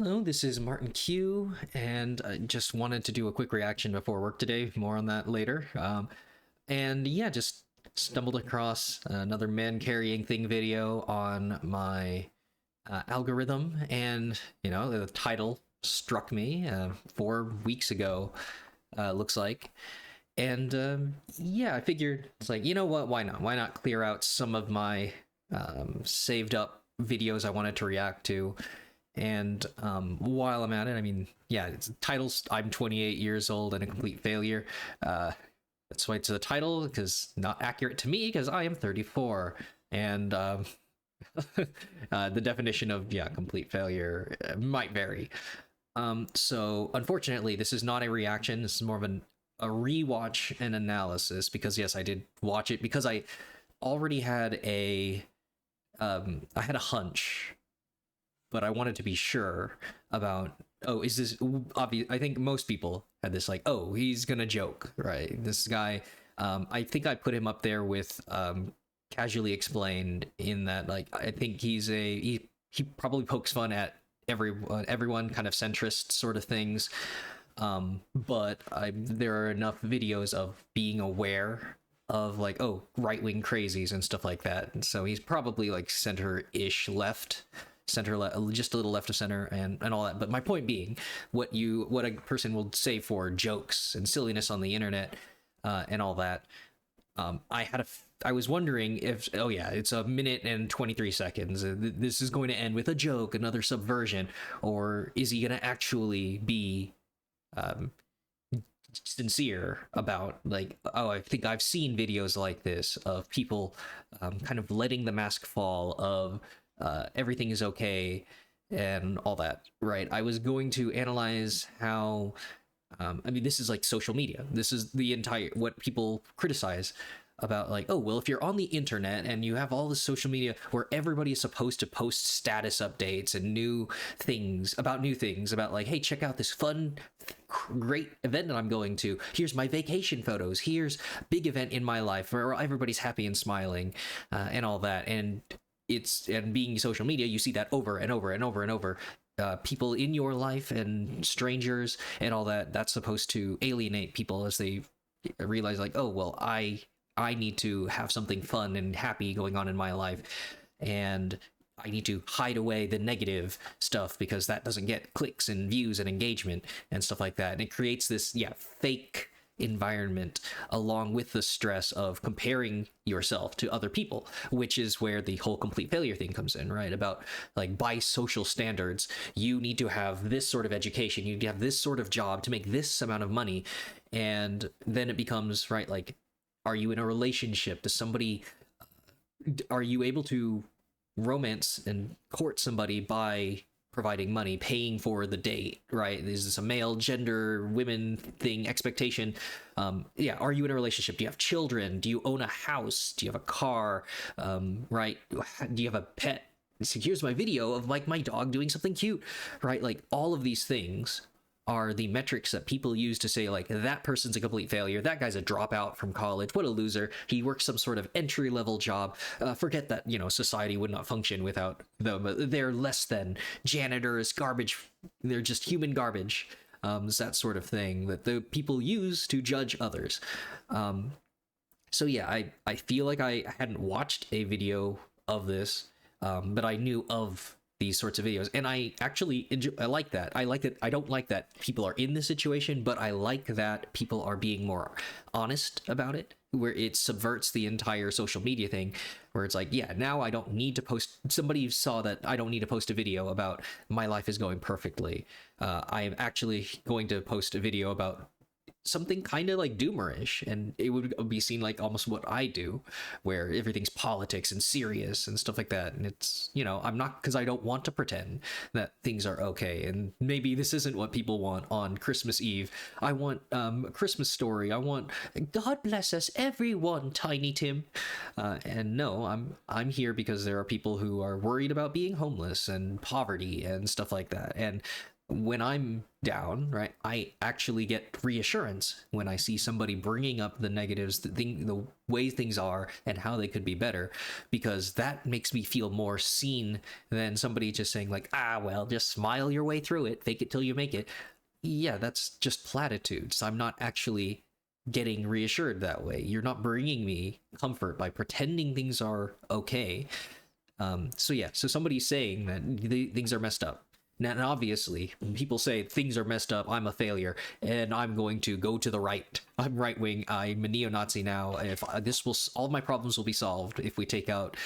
Hello, this is Martin Q, and I just wanted to do a quick reaction before work today. More on that later. And yeah, just stumbled across another man carrying thing video on my algorithm, and the title struck me 4 weeks ago. Looks like, and yeah, I figured it's like, you know what? Why not? Why not clear out some of my saved up videos I wanted to react to? And while I'm at it, I mean, yeah, it's titles. I'm 28 years old and a complete failure. That's why it's a title, because not accurate to me, because I am 34. And the definition of, yeah, complete failure might vary. So unfortunately, this is not a reaction. This is more of a rewatch and analysis, because yes, I did watch it because I already had I had a hunch, but I wanted to be sure about, oh, is this obvious? I think most people had this, like, oh, he's gonna joke, right? This guy, I think I put him up there with Casually Explained, in that, like, I think he probably pokes fun at everyone, kind of centrist sort of things. But there are enough videos of being aware of, like, oh, right-wing crazies and stuff like that, and so he's probably like center-ish left, just a little left of center, and all that. But my point being, what a person will say for jokes and silliness on the internet, and all that. I was wondering if, oh yeah, it's a minute and 23 seconds. This is going to end with a joke, another subversion, or is he going to actually be um, sincere about, like, oh, I think I've seen videos like this of people kind of letting the mask fall of everything is okay and all that, right? I was going to analyze how, I mean, this is like social media. This is the entire, what people criticize about, like, oh, well, if you're on the internet and you have all this social media where everybody is supposed to post status updates and new things about, like, hey, check out this fun, great event that I'm going to. Here's my vacation photos. Here's big event in my life where everybody's happy and smiling, and all that. And being social media, you see that over and over and over and over. People in your life and strangers and all that, that's supposed to alienate people as they realize, like, oh, well, I need to have something fun and happy going on in my life, and I need to hide away the negative stuff because that doesn't get clicks and views and engagement and stuff like that. And it creates this, yeah, fake environment, along with the stress of comparing yourself to other people, which is where the whole complete failure thing comes in, right? About, like, by social standards, you need to have this sort of education, you need to have this sort of job to make this amount of money. And then it becomes, right, like, are you in a relationship? Are you able to romance and court somebody by providing money, paying for the date, right? Is this a male gender women thing, expectation? Yeah, are you in a relationship? Do you have children? Do you own a house? Do you have a car? Right? Do you have a pet? So here's my video of, like, my dog doing something cute, right? Like, all of these things are the metrics that people use to say, like, that person's a complete failure, that guy's a dropout from college, what a loser, he works some sort of entry level job, forget that, society would not function without them, they're less than janitors, garbage, they're just human garbage. It's that sort of thing that the people use to judge others. So yeah, I feel like I hadn't watched a video of this, but I knew of these sorts of videos, and I actually I like that. I don't like that people are in this situation, but I like that people are being more honest about it, where it subverts the entire social media thing, where it's like, yeah, now I don't need to post. Somebody saw that I don't need to post a video about my life is going perfectly. I am actually going to post a video about something kind of like doomerish, and it would be seen like almost what I do, where everything's politics and serious and stuff like that. And it's, I'm not, because I don't want to pretend that things are okay. And maybe this isn't what people want on Christmas Eve. I want a Christmas story. I want God bless us everyone, Tiny Tim. And no, I'm here because there are people who are worried about being homeless and poverty and stuff like that. And when I'm down, right, I actually get reassurance when I see somebody bringing up the negatives, the way things are and how they could be better, because that makes me feel more seen than somebody just saying like, ah, well, just smile your way through it, fake it till you make it. Yeah, that's just platitudes. I'm not actually getting reassured that way. You're not bringing me comfort by pretending things are okay. So yeah, so somebody's saying that things are messed up. Now, and obviously, when people say things are messed up, I'm a failure, and I'm going to go to the right. I'm right wing. I'm a neo-Nazi now. If this will, all my problems will be solved if we take out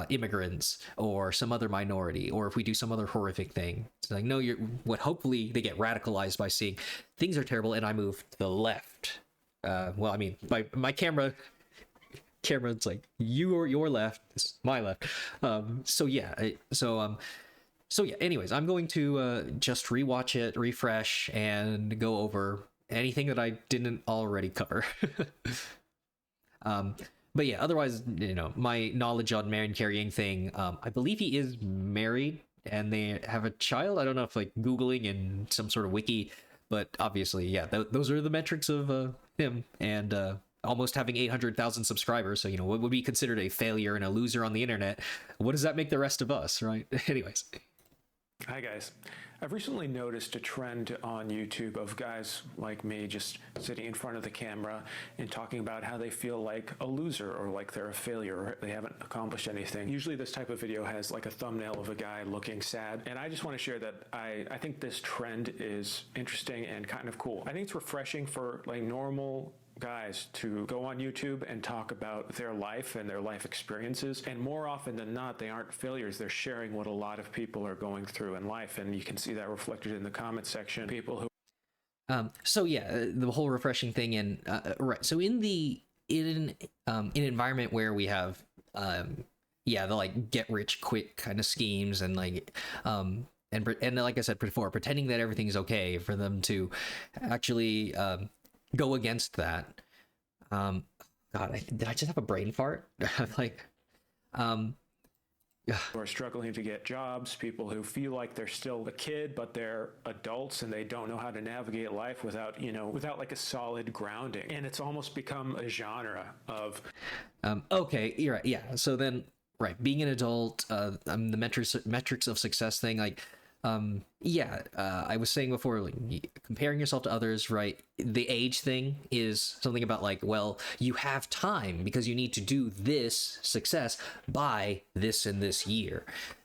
immigrants or some other minority, or if we do some other horrific thing. It's like, no, you're what. Hopefully, they get radicalized by seeing things are terrible, and I move to the left. Well, I mean, my camera's like your left, it's my left. So yeah, so yeah, anyways, I'm going to just rewatch it, refresh, and go over anything that I didn't already cover. um, but yeah, otherwise, my knowledge on man carrying thing, I believe he is married and they have a child. I don't know if like Googling and some sort of wiki, but obviously, yeah, those are the metrics of him, and almost having 800,000 subscribers. So, what would be considered a failure and a loser on the internet? What does that make the rest of us, right? Anyways. Hi guys. I've recently noticed a trend on YouTube of guys like me just sitting in front of the camera and talking about how they feel like a loser or like they're a failure or they haven't accomplished anything. Usually this type of video has like a thumbnail of a guy looking sad, and I just want to share that I think this trend is interesting and kind of cool. I think it's refreshing for like normal guys to go on YouTube and talk about their life and their life experiences, and more often than not they aren't failures. They're sharing what a lot of people are going through in life, and you can see that reflected in the comment section. People who so yeah, the whole refreshing thing, and right, so in an environment where we have yeah, the like get rich quick kind of schemes, and like and like I said before, pretending that everything's okay, for them to actually go against that. God, did I just have a brain fart? Like, who are struggling to get jobs, people who feel like they're still a kid but they're adults and they don't know how to navigate life without like a solid grounding, and it's almost become a genre of okay, you're right, yeah. So then, right, being an adult, the metrics of success thing, like yeah, I was saying before, like, comparing yourself to others, right? The age thing is something about like, well, you have time because you need to do this success by this and this year.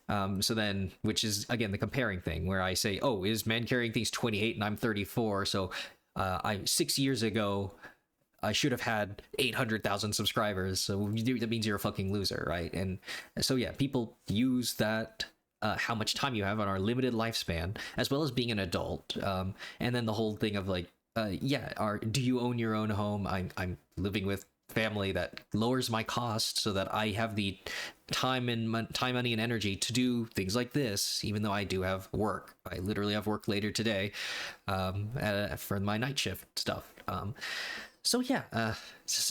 So then, which is again the comparing thing, where I say, oh, is man carrying things 28 and I'm 34, so I 6 years ago I should have had 800,000 subscribers, so that means you're a fucking loser, right? And so yeah, people use that. How much time you have on our limited lifespan, as well as being an adult, and then the whole thing of like, yeah, do you own your own home? I'm living with family that lowers my cost so that I have the time, money, and energy to do things like this, even though I do have work. I literally have work later today, for my night shift stuff. So yeah,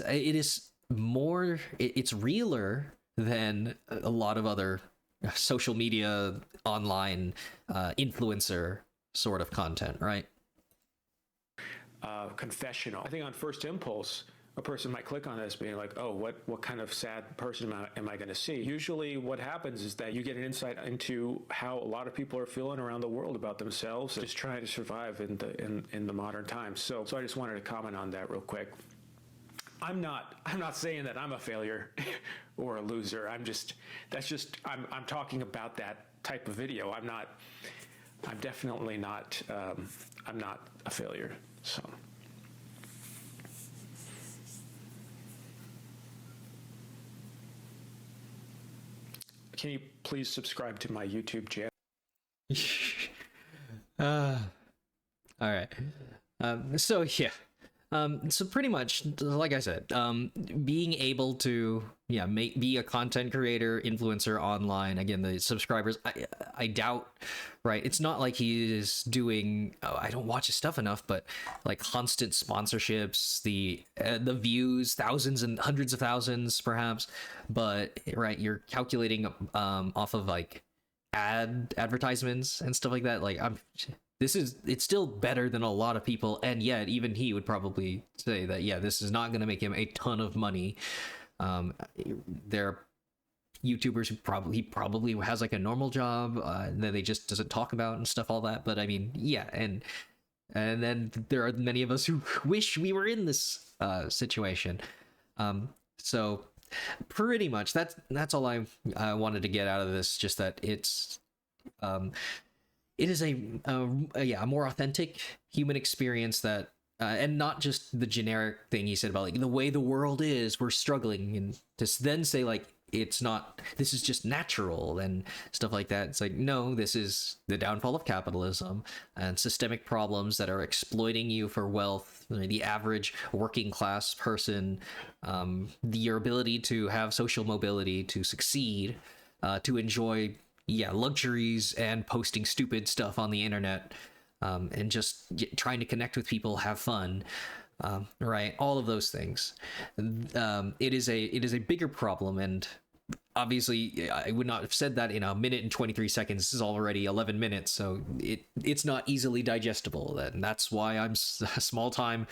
it is more. It's realer than a lot of other social media, online influencer sort of content, right? Confessional. I think on first impulse, a person might click on this being like, oh, what kind of sad person am I going to see? Usually what happens is that you get an insight into how a lot of people are feeling around the world about themselves, just trying to survive in the modern times. So I just wanted to comment on that real quick. I'm not saying that I'm a failure or a loser. I'm talking about that type of video. I'm definitely not, I'm not a failure. So. Can you please subscribe to my YouTube channel? All right. So yeah. So pretty much, like I said, being able to, yeah, be a content creator, influencer online. Again, the subscribers, I doubt, right? It's not like he is doing. Oh, I don't watch his stuff enough, but like constant sponsorships, the views, thousands and hundreds of thousands, perhaps. But right, you're calculating off of like advertisements and stuff like that. Like it's still better than a lot of people, and yet even he would probably say that, yeah, this is not going to make him a ton of money. There are YouTubers who probably has like a normal job that they just doesn't talk about and stuff, all that. But I mean, yeah, and then there are many of us who wish we were in this situation. So pretty much that's all I wanted to get out of this. Just that it is a more authentic human experience that. And not just the generic thing he said about like the way the world is, we're struggling, and to then say like it's not, this is just natural and stuff like that. It's like, no, this is the downfall of capitalism and systemic problems that are exploiting you for wealth, the average working class person, your ability to have social mobility, to succeed, to enjoy luxuries and posting stupid stuff on the internet, and just trying to connect with people, have fun, right? All of those things. It is a bigger problem, and obviously I would not have said that in a minute and 23 seconds. This is already 11 minutes, so it's not easily digestible, and that's why I'm a small time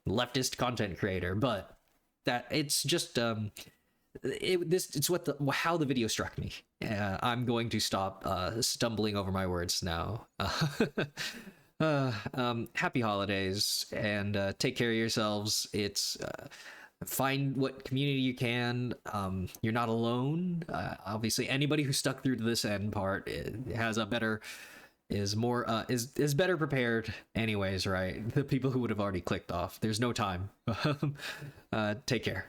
leftist content creator. But that it's just it's how the video struck me. I'm going to stop stumbling over my words now. Happy holidays, and take care of yourselves. It's find what community you can. You're not alone. Obviously, anybody who stuck through to this end part has a better, is more is better prepared anyways, right? The people who would have already clicked off, there's no time. Take care.